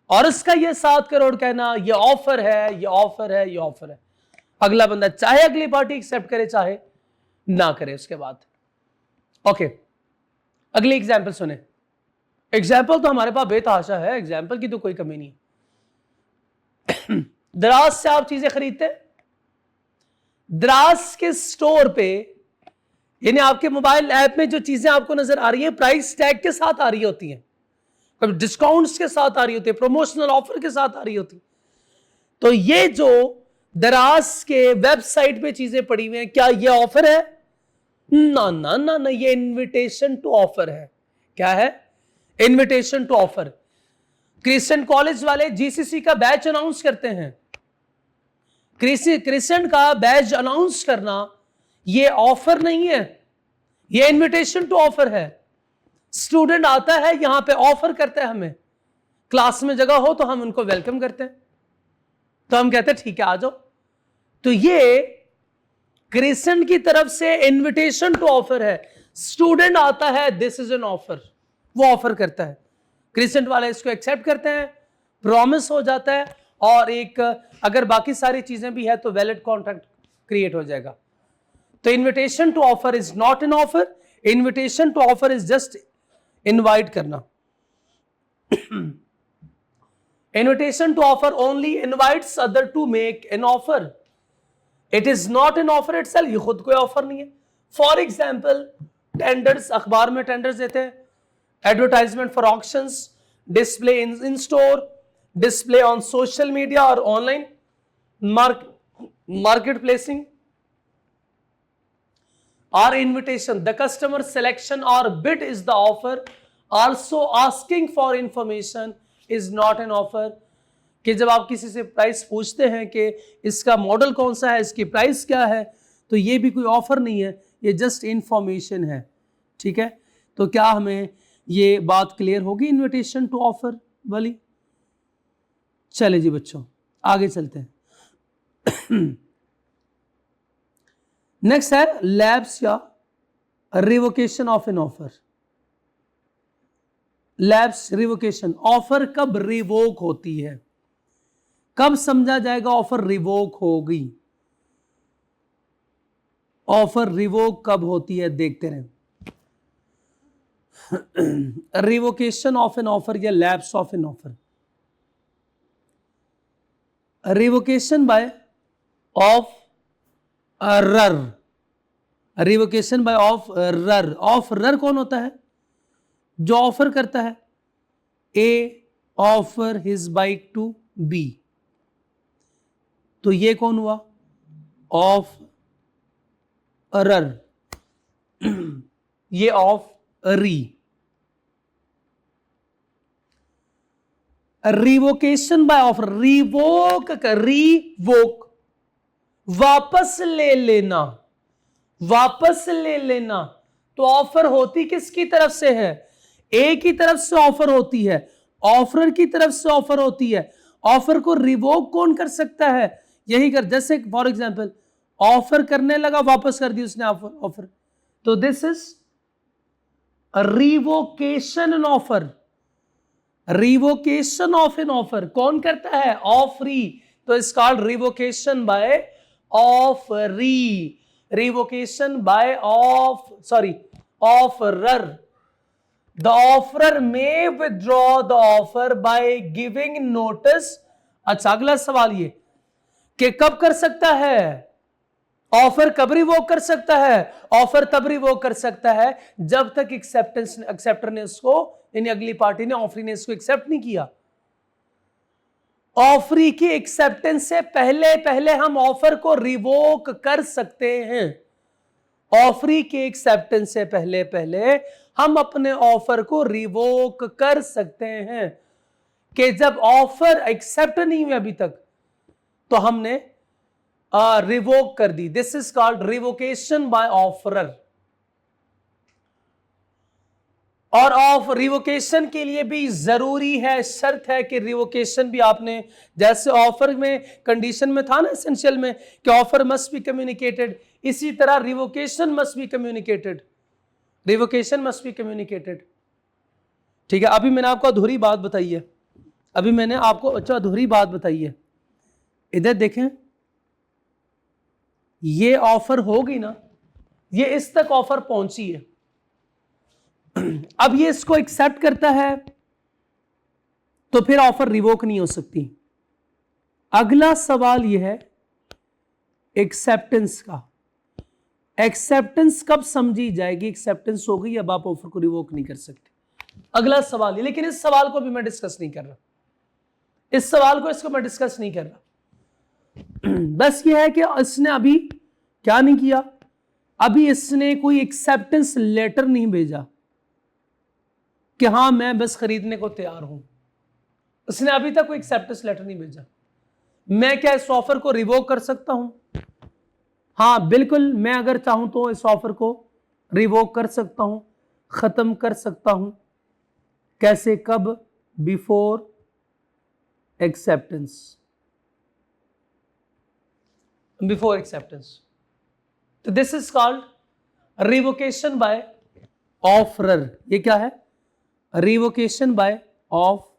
और इसका ये 7 करोड़ कहना, ये ऑफर है, ये ऑफर है, ये ऑफर है। अगला बंदा चाहे अगली पार्टी एक्सेप्ट करे, चाहे ना करे। उसके बाद ओके, अगली एग्जाम्पल सुने। एग्जाम्पल तो हमारे पास बेतहाशा है, एग्जाम्पल की तो कोई कमी नहीं। दराज से आप चीजें खरीदते हैं, दराज के स्टोर पे, यानी आपके मोबाइल ऐप में जो चीजें आपको नजर आ रही है, प्राइस टैग के साथ आ रही होती हैं, कभी डिस्काउंट्स के साथ आ रही होती है, प्रमोशनल ऑफर के साथ आ रही होती। तो ये जो दराज के वेबसाइट पे चीजें पड़ी हुई हैं, क्या ये ऑफर है? ना ना ना ना, ये इनविटेशन टू ऑफर है। क्या है? Invitation to offer. Christian college वाले जीसीसी का बैच अनाउंस करते हैं, क्रिस्चियन का बैच अनाउंस करना ये ऑफर नहीं है, ये इनविटेशन टू ऑफर है। स्टूडेंट आता है यहां पे, ऑफर करता है हमें, क्लास में जगह हो तो हम उनको वेलकम करते हैं, तो हम कहते हैं ठीक है आ जाओ। तो ये क्रिस्चियन की तरफ से इनविटेशन टू ऑफर है। स्टूडेंट आता है, दिस इज एन ऑफर, वो ऑफर करता है, क्रिस्चियन वाले इसको एक्सेप्ट करते हैं, प्रॉमिस हो जाता है, और एक अगर बाकी सारी चीजें भी है तो वैलिड कॉन्ट्रैक्ट क्रिएट हो जाएगा। तो invitation to offer is not an offer, invitation to offer is just invite करना। Invitation to offer only invites other to make an offer, it is not an offer itself, ये खुद कोई offer नहीं है। For example tenders, अखबार में tenders देते हैं, advertisement for auctions, display in store, display on social media or online market placing, or invitation. The customer selection or bid is the offer. Also asking for information is not an offer. कि जब आप किसी से price पूछते हैं कि इसका model कौन सा है, इसकी प्राइस क्या है, तो ये भी कोई ऑफर नहीं है, ये जस्ट इंफॉर्मेशन है। ठीक है, तो क्या हमें ये बात क्लियर होगी इनविटेशन टू ऑफर वाली? चले जी बच्चों आगे चलते हैं। नेक्स्ट है लैप्स या revocation of an offer. Lapse, revocation, offer कब रिवोक होती है, कब समझा जाएगा ऑफर रिवोक हो गई? ऑफर रिवोक कब होती है देखते रहे। रिवोकेशन ऑफ एन ऑफर या lapse of an offer. Revocation by offeror, revocation by offeror. Offeror कौन होता है? जो ऑफर करता है। A offer his bike to B, तो ये कौन हुआ? Offeror. ये offeree. Revocation by offer, revoke, revoke वापस ले लेना, वापस ले लेना। तो ऑफर होती किसकी तरफ से है? ए की तरफ से ऑफर होती है, ऑफर की तरफ से ऑफर होती है। ऑफर को रिवोक कौन कर सकता है? यही कर, जैसे फॉर एग्जांपल ऑफर करने लगा, वापस कर दी उसने ऑफर, तो this is revocation an offer. Revocation of an offer कौन करता है? ऑफरी, तो it's called revocation by offeree. Revocation by offerer. The offerer may withdraw the offer by giving notice. अच्छा अगला सवाल ये कि कब कर सकता है? ऑफर कब रिवोक कर सकता है? ऑफर तब रिवोक कर सकता है जब तक एक्सेप्टर ने उसको, यानी अगली पार्टी ने, ऑफरी ने इसको एक्सेप्ट नहीं किया। ऑफरी की एक्सेप्टेंस से पहले पहले हम ऑफर को रिवोक कर सकते हैं। ऑफरी के एक्सेप्टेंस से पहले पहले हम अपने ऑफर को रिवोक कर सकते हैं कि जब ऑफर एक्सेप्ट नहीं हुई अभी तक तो हमने रिवोक कर दी। This is called revocation by offeror. और ऑफ रिवोकेशन के लिए भी जरूरी है, शर्त है कि रिवोकेशन भी आपने, जैसे ऑफर में कंडीशन में था ना एसेंशियल में कि ऑफर मस्ट बी कम्युनिकेटेड, इसी तरह revocation must be communicated. Revocation must be communicated. ठीक है, अभी मैंने आपको अधूरी बात बताई है, अभी मैंने आपको अधूरी बात बताई है। इधर देखें, ये ऑफर हो गई ना, ये इस तक ऑफर पहुंची है। अब ये इसको एक्सेप्ट करता है तो फिर ऑफर रिवोक नहीं हो सकती। अगला सवाल यह है एक्सेप्टेंस का। एक्सेप्टेंस कब समझी जाएगी? एक्सेप्टेंस हो गई, अब आप ऑफर को रिवोक नहीं कर सकते। अगला सवाल है, लेकिन इस सवाल को भी मैं डिस्कस नहीं कर रहा, इस सवाल को इसको मैं डिस्कस नहीं कर रहा। बस ये है कि इसने अभी क्या नहीं किया, अभी इसने कोई एक्सेप्टेंस लेटर नहीं भेजा कि हां मैं बस खरीदने को तैयार हूं। इसने अभी तक कोई एक्सेप्टेंस लेटर नहीं भेजा। मैं क्या इस ऑफर को रिवोक कर सकता हूं? हां बिल्कुल, मैं अगर चाहूं तो इस ऑफर को रिवोक कर सकता हूं, खत्म कर सकता हूं। कैसे, कब? Before acceptance, before acceptance. तो this is called revocation by offeror. ये क्या है? Revocation by offeror.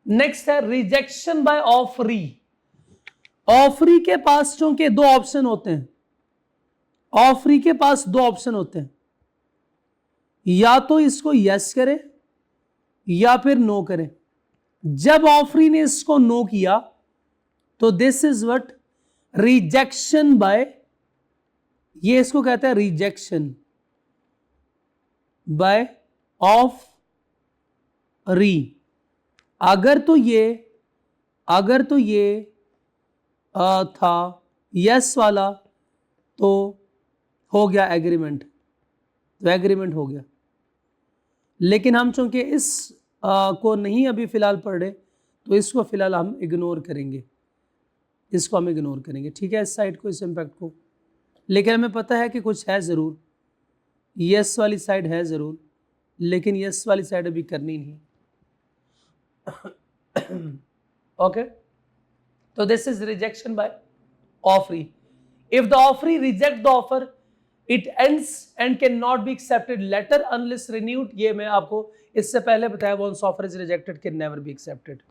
नेक्स्ट है रिजेक्शन बाय ऑफरी। ऑफरी के पास चूंकि दो ऑप्शन होते हैं, ऑफरी के पास दो ऑप्शन होते हैं, या तो इसको यस करे या फिर नो करे। जब ऑफरी ने इसको नो किया तो this is what? Rejection by, ये इसको कहता है रिजेक्शन बाय ऑफ री। अगर तो ये था यस वाला तो हो गया एग्रीमेंट, तो एग्रीमेंट हो गया। लेकिन हम चूंकि इस को नहीं अभी फिलहाल पढ़ रहे, तो इसको फिलहाल हम इग्नोर करेंगे, इसको हम इग्नोर करेंगे, ठीक है, इस साइड को, इस इम्पैक्ट को। लेकिन हमें पता है कि कुछ है ज़रूर, यस वाली साइड है ज़रूर, लेकिन यस वाली साइड अभी करनी नहीं। ओके, तो this is rejection by offeree. If the offeree reject the offer, it ends and can not be accepted later unless renewed. ये मैं आपको इससे पहले बताया, once offer is rejected can never be accepted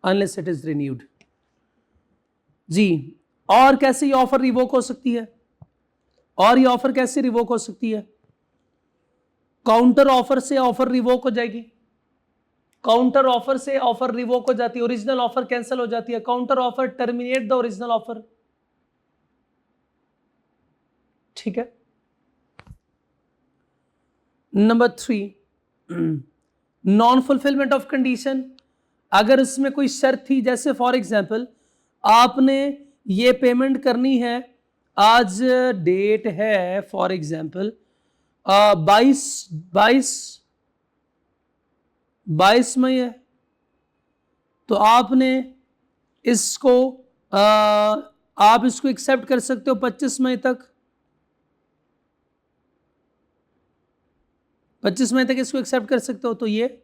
unless it is renewed. जी, और कैसे ये ऑफर रिवोक हो सकती है, और ये ऑफर कैसे रिवोक हो सकती है? काउंटर ऑफर से ऑफर रिवोक हो जाएगी, काउंटर ऑफर से ऑफर रिवोक हो जाती है, ओरिजिनल ऑफर कैंसिल हो जाती है, counter offer terminate the original offer, ठीक है। Number 3, non fulfilment of condition. अगर इसमें कोई शर्त थी, जैसे फॉर एग्जांपल आपने ये पेमेंट करनी है, आज डेट है फॉर एग्जांपल 22 मई है, तो आपने इसको आप इसको एक्सेप्ट कर सकते हो 25 मई तक, 25 मई तक इसको एक्सेप्ट कर सकते हो। तो ये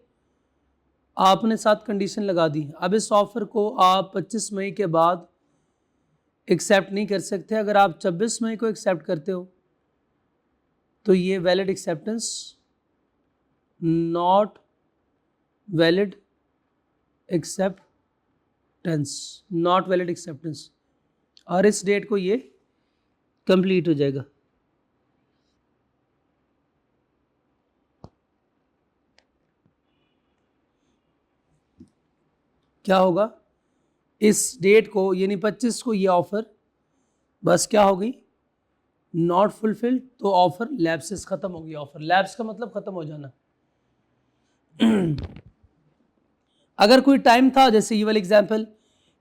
आपने साथ कंडीशन लगा दी। अब इस ऑफर को आप 25 मई के बाद एक्सेप्ट नहीं कर सकते। अगर आप 26 मई को एक्सेप्ट करते हो तो ये valid acceptance, not valid acceptance, not valid acceptance, और इस डेट को ये कंप्लीट हो जाएगा। क्या होगा इस डेट को, यानी 25 को, ये ऑफर बस क्या हो गई, नॉट फुलफिल्ड, तो ऑफर लैप्सेस खत्म हो गई। ऑफर लैप्स का मतलब खत्म हो जाना। अगर कोई टाइम था, जैसे ये वाला example,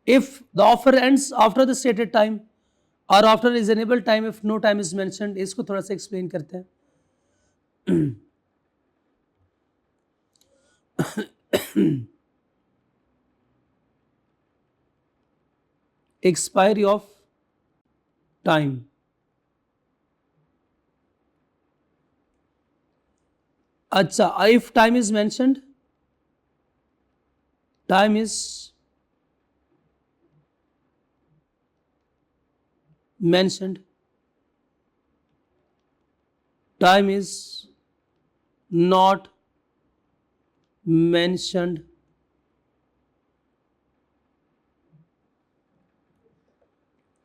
if the offer ends after the stated time और after reasonable time if no time is mentioned, इसको थोड़ा सा एक्सप्लेन करते हैं। expiry of time, अच्छा, if time is mentioned, time is mentioned, time is not mentioned,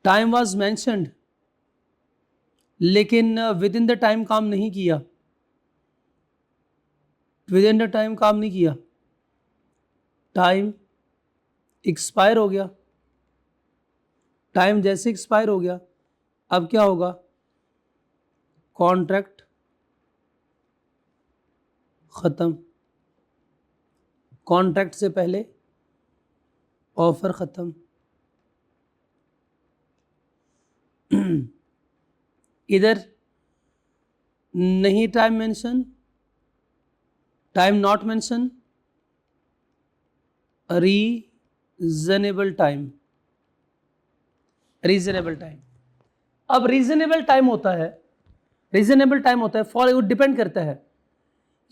time was mentioned लेकिन with in the time काम नहीं किया, विद इन द टाइम काम नहीं किया, टाइम एक्सपायर हो गया। टाइम जैसे एक्सपायर हो गया, अब क्या होगा, कॉन्ट्रैक्ट खत्म, कॉन्ट्रैक्ट से पहले ऑफर खत्म। इधर नहीं time mention, time not mention, reasonable time, reasonable time. अब रीजनेबल टाइम होता है, रीजनेबल टाइम होता है फॉर, डिपेंड करता है,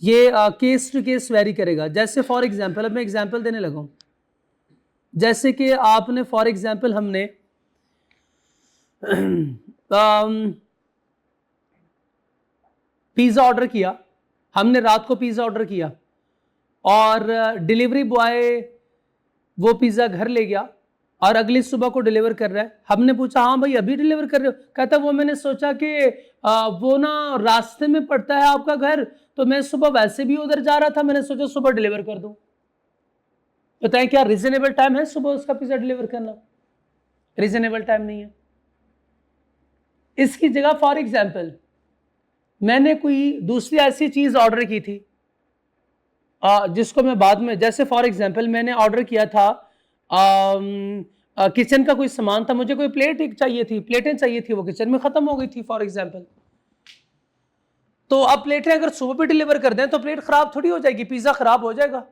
ये केस टू केस वेरी करेगा। जैसे फॉर एग्जांपल, अब मैं एग्जांपल देने लगा हूं, जैसे कि आपने फॉर एग्जांपल हमने पिज़्ज़ा ऑर्डर किया, हमने रात को पिज़्ज़ा ऑर्डर किया और डिलीवरी बॉय वो पिज़्ज़ा घर ले गया और अगली सुबह को डिलीवर कर रहा है। हमने पूछा हाँ भाई अभी डिलीवर कर रहे हो? कहता वो मैंने सोचा कि वो ना रास्ते में पड़ता है आपका घर, तो मैं सुबह वैसे भी उधर जा रहा था, मैंने सोचा सुबह डिलीवर कर दूं। बताएं क्या रीजनेबल टाइम है सुबह उसका पिज़्ज़ा डिलीवर करना? रीजनेबल टाइम नहीं है। इसकी जगह फॉर एग्जाम्पल मैंने कोई दूसरी ऐसी चीज ऑर्डर की थी जिसको मैं बाद में, जैसे फॉर एग्जांपल मैंने ऑर्डर किया था किचन का कोई सामान था, मुझे कोई प्लेट चाहिए थी, प्लेटें चाहिए थी, वो किचन में खत्म हो गई थी फॉर एग्जांपल। तो अब प्लेटें अगर सुबह भी डिलीवर कर दें तो प्लेट खराब थोड़ी हो जाएगी, पिज्जा खराब हो जाएगा,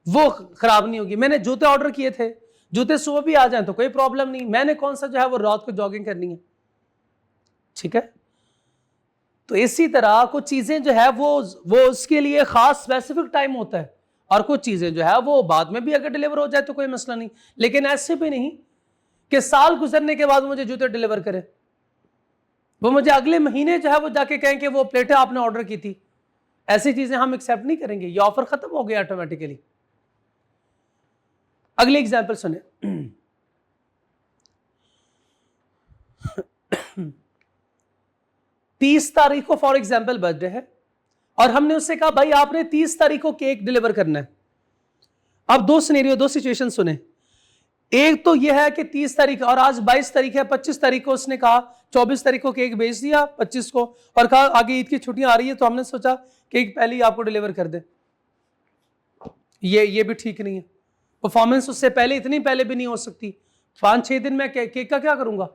वो खराब नहीं होगी। मैंने जूते ऑर्डर किए थे, जूते सुबह भी आ जाएं तो कोई प्रॉब्लम नहीं, मैंने कौन सा जो है वो रात को जॉगिंग करनी है, ठीक है। तो इसी तरह कुछ चीजें जो है वो उसके लिए खास स्पेसिफिक टाइम होता है, और कुछ चीजें जो है वो बाद में भी अगर डिलीवर हो जाए तो कोई मसला नहीं। लेकिन ऐसे भी नहीं कि साल गुजरने के बाद मुझे जूते डिलीवर करे, वो मुझे अगले महीने जो है वो जाके कहें कि वो प्लेटें आपने ऑर्डर की थी, ऐसी चीजें हम एक्सेप्ट नहीं करेंगे, ये ऑफर खत्म हो गया ऑटोमेटिकली। अगली एग्जांपल सुने। 30 तारीख को फॉर एग्जांपल बर्थडे है, और हमने उससे कहा भाई आपने 30 तारीख को केक डिलीवर करना है। अब दो सिनेरियो, दो सिचुएशन सुने। एक तो यह है कि 30 तारीख और आज 22 तारीख है, 25 तारीख को उसने कहा 24 तारीख को केक भेज दिया 25 को, और कहा आगे ईद की छुट्टियां आ रही है तो हमने सोचा केक पहले ही आपको डिलीवर कर दे। ये भी ठीक नहीं है, परफॉर्मेंस उससे पहले इतनी पहले भी नहीं हो सकती। 5-6 दिन में केक का क्या करूंगा?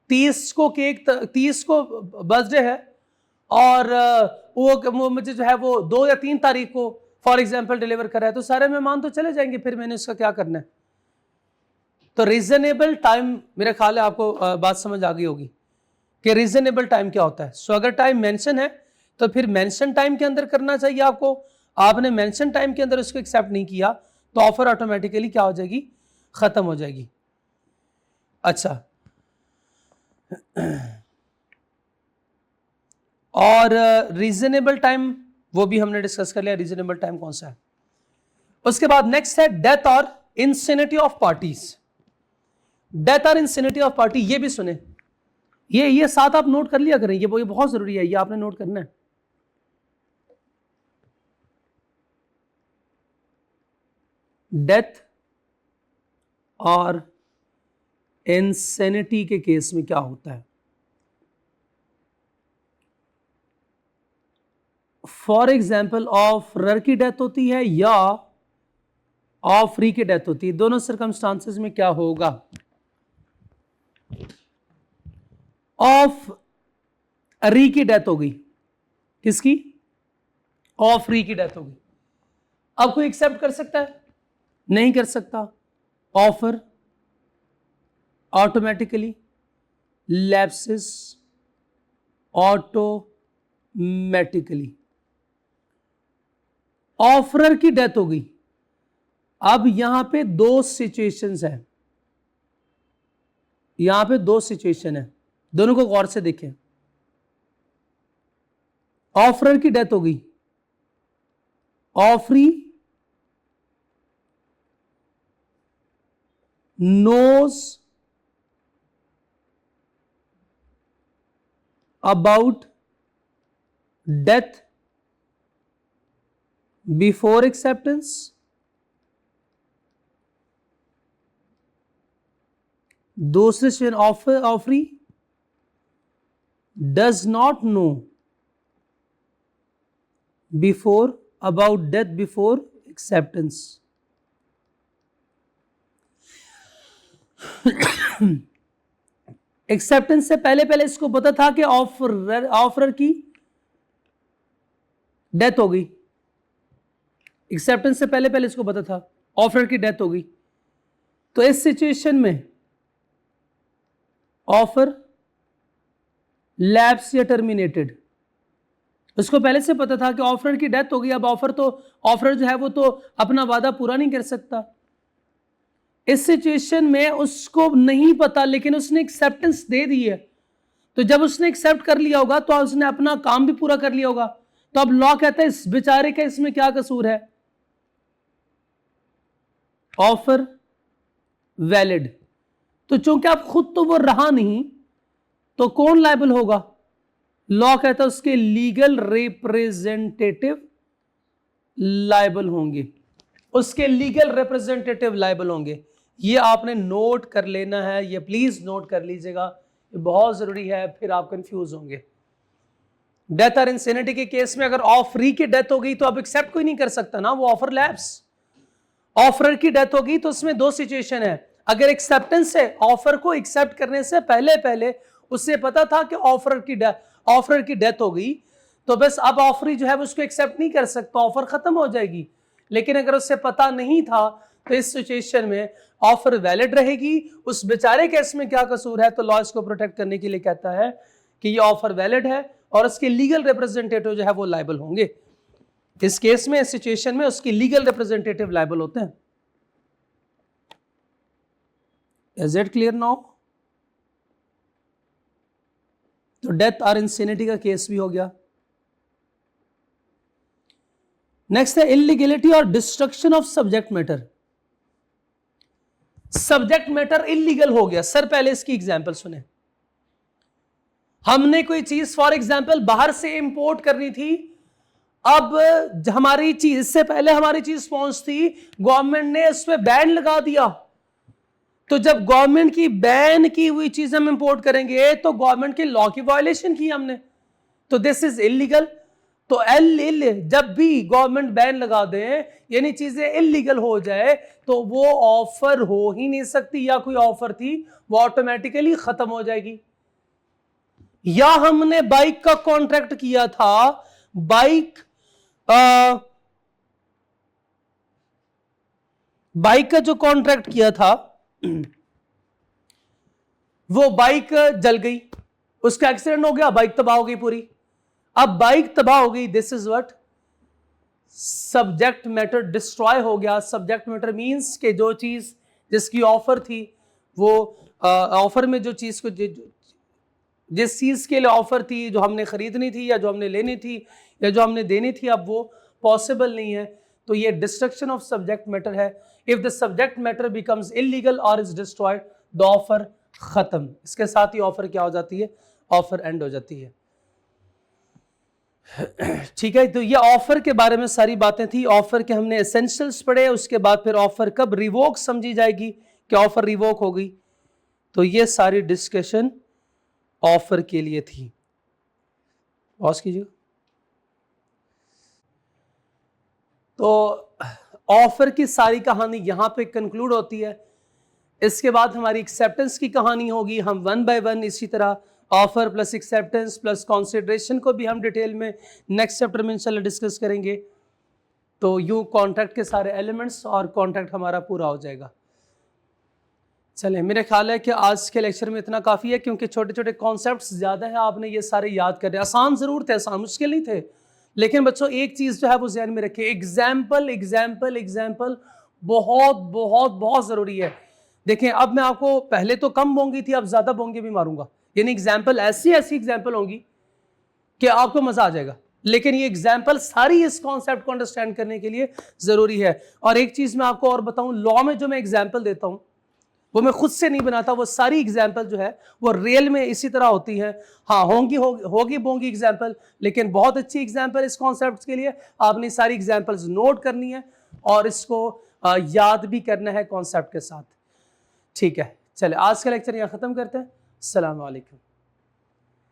30 को केक, 30 को बर्थडे है और वो मुझे जो है वो 2 या 3 तारीख को फॉर एग्जांपल डिलीवर करा है, तो सारे मेहमान तो चले जाएंगे, फिर मैंने उसका क्या करना है? तो रीजनेबल टाइम, मेरा ख्याल है आपको बात समझ आ गई होगी कि रीजनेबल टाइम क्या होता है। सो अगर टाइम मेंशन है तो फिर मेंशन टाइम के अंदर करना चाहिए आपको। आपने मेंशन टाइम के अंदर उसको एक्सेप्ट नहीं किया तो ऑफर ऑटोमेटिकली क्या हो जाएगी? खत्म हो जाएगी। अच्छा, और रीजनेबल टाइम वो भी हमने डिस्कस कर लिया, रीजनेबल टाइम कौन सा है। उसके बाद नेक्स्ट है डेथ और इंसिनिटी ऑफ पार्टीज। डेथ और इंसिनिटी ऑफ पार्टी, ये भी सुने, ये साथ आप नोट कर लिया करें, ये बहुत जरूरी है, ये आपने नोट करना है। डेथ और इंसेनिटी के केस में क्या होता है? फॉर एग्जाम्पल ऑफ रर की डेथ होती है या ऑफ फ्री की डेथ होती है, दोनों सर्कमस्टांसेस में क्या होगा? ऑफ री की डेथ होगी, किसकी? ऑफ फ्री की डेथ होगी। अब कोई एक्सेप्ट कर सकता है? नहीं कर सकता। Offer automatically lapses automatically. Offeror की डेथ हो गई। अब यहां पे दो सिचुएशंस हैं, यहां पे दो सिचुएशन है, दोनों को गौर से देखें। ऑफरर की डेथ हो गई, offeree knows about death before acceptance, दूसरे से offeree does not know before about death before acceptance। Acceptance से पहले इसको पता था कि ऑफरर की डेथ हो गई, एक्सेप्टेंस से पहले इसको पता था ऑफरर की डेथ हो गई, तो इस सिचुएशन में ऑफर लैप्स या टर्मिनेटेड। उसको पहले से पता था कि ऑफरर की डेथ हो गई, अब ऑफरर जो है वो तो अपना वादा पूरा नहीं कर सकता। इस सिचुएशन में उसको नहीं पता, लेकिन उसने एक्सेप्टेंस दे दी है, तो जब उसने एक्सेप्ट कर लिया होगा तो उसने अपना काम भी पूरा कर लिया होगा। तो अब लॉ कहता है इस बेचारे का इसमें क्या कसूर है? Offer valid. तो चूंकि आप खुद तो वो रहा नहीं, तो कौन लायबल होगा? लॉ कहता है उसके लीगल रिप्रेजेंटेटिव लायबल होंगे, उसके लीगल रिप्रेजेंटेटिव लायबल होंगे। ये आपने नोट कर लेना है, ये प्लीज नोट कर लीजिएगा, ये बहुत जरूरी है, फिर आप कंफ्यूज होंगे। डेथ और इंसेनिटी के केस में अगर ऑफरी की डेथ हो गई तो अब एक्सेप्ट कोई नहीं कर सकता ना, वो ऑफर लैप्स। ऑफरर की डेथ हो गई तो उसमें दो सिचुएशन है। अगर एक्सेप्टेंस है, ऑफर को एक्सेप्ट करने से पहले उसे पता था कि ऑफरर की डेथ, ऑफर की डेथ हो गई तो बस अब ऑफरी जो है उसको एक्सेप्ट नहीं कर सकता, ऑफर खत्म हो जाएगी। लेकिन अगर उससे पता नहीं था तो इस सिचुएशन में ऑफर वैलिड रहेगी। उस बेचारे केस में क्या कसूर है, तो लॉ इसको प्रोटेक्ट करने के लिए कहता है कि ये ऑफर वैलिड है और उसके लीगल रिप्रेजेंटेटिव जो है वो लायबल होंगे। इस केस में, इस सिचुएशन में उसकी लीगल रिप्रेजेंटेटिव लायबल होते हैं। Is it clear now? तो डेथ और इंसेनिटी का केस भी हो गया। नेक्स्ट है इलीगलिटी और destruction of subject matter. Subject matter illegal हो गया। सर पहले इसकी एग्जांपल सुने। हमने कोई चीज फॉर एग्जांपल बाहर से इंपोर्ट करनी थी, अब हमारी चीज, इससे पहले हमारी चीज पहुंच थी, गवर्नमेंट ने इस पे बैन लगा दिया। तो जब गवर्नमेंट की बैन की हुई चीज हम इंपोर्ट करेंगे तो गवर्नमेंट के लॉ की वायलेशन की हमने, तो दिस इज इलीगल। तो जब भी गवर्नमेंट बैन लगा दे यानी चीजें इलीगल हो जाए तो वो ऑफर हो ही नहीं सकती, या कोई ऑफर थी वो ऑटोमेटिकली खत्म हो जाएगी। या हमने बाइक का कॉन्ट्रैक्ट किया था, बाइक का जो कॉन्ट्रैक्ट किया था वो बाइक जल गई, उसका एक्सीडेंट हो गया, बाइक तबाह हो गई पूरी। अब बाइक तबाह हो गई, this is what subject matter destroy हो गया। सब्जेक्ट मैटर मींस कि जो चीज जिसकी ऑफर थी वो ऑफर में जो चीज को जिस चीज के लिए ऑफर थी, जो हमने खरीदनी थी या जो हमने लेनी थी या जो हमने देनी थी, अब वो पॉसिबल नहीं है, तो ये डिस्ट्रक्शन ऑफ सब्जेक्ट मैटर है। If the subject matter becomes illegal और इज डिस्ट्रॉयड, द ऑफर खत्म। इसके साथ ही ऑफर क्या हो जाती है, ऑफर एंड हो जाती है। ठीक है, तो ये ऑफर के बारे में सारी बातें थी। ऑफर के हमने एसेंशियल्स पढ़े, उसके बाद फिर ऑफर कब रिवोक समझी जाएगी कि ऑफर रिवोक हो गई, तो ये सारी डिस्कशन ऑफर के लिए थी। पॉज कीजिए। तो ऑफर की सारी कहानी यहां पे कंक्लूड होती है। इसके बाद हमारी एक्सेप्टेंस की कहानी होगी। हम वन बाय वन इसी तरह offer plus acceptance plus consideration को भी हम डिटेल में नेक्स्ट चैप्टर में इंशाल्लाह डिस्कस करेंगे। तो यूं कॉन्ट्रैक्ट के सारे एलिमेंट्स और कॉन्ट्रैक्ट हमारा पूरा हो जाएगा। चलें, मेरे ख्याल है कि आज के लेक्चर में इतना काफ़ी है, क्योंकि छोटे छोटे कॉन्सेप्ट्स ज़्यादा हैं, आपने ये सारे याद करने। आसान ज़रूर थे, आसान मुश्किल नहीं थे, लेकिन बच्चों एक चीज़ जो है वो ध्यान में रखिए, एग्जाम्पल एग्जाम्पल एग्जाम्पल बहुत बहुत बहुत ज़रूरी है। देखें, अब मैं आपको पहले तो कम बोंगी थी, अब ज़्यादा बोंगे भी मारूंगा, यानी एग्जाम्पल ऐसी ऐसी एग्जाम्पल होंगी कि आपको मज़ा आ जाएगा। लेकिन ये एग्जाम्पल सारी इस कॉन्सेप्ट को अंडरस्टैंड करने के लिए ज़रूरी है। और एक चीज़ मैं आपको और बताऊं, लॉ में जो मैं एग्जाम्पल देता हूं वो मैं खुद से नहीं बनाता, वो सारी एग्जाम्पल जो है वो रियल में इसी तरह होती है। हाँ, होगी बोंगी एग्जाम्पल, लेकिन बहुत अच्छी एग्जाम्पल इस कॉन्सेप्ट के लिए। आपने सारी एग्जाम्पल्स नोट करनी है और इसको याद भी करना है कॉन्सेप्ट के साथ। ठीक है, चले आज का लेक्चर यहाँ ख़त्म करते हैं। अस्सलाम वालेकुम।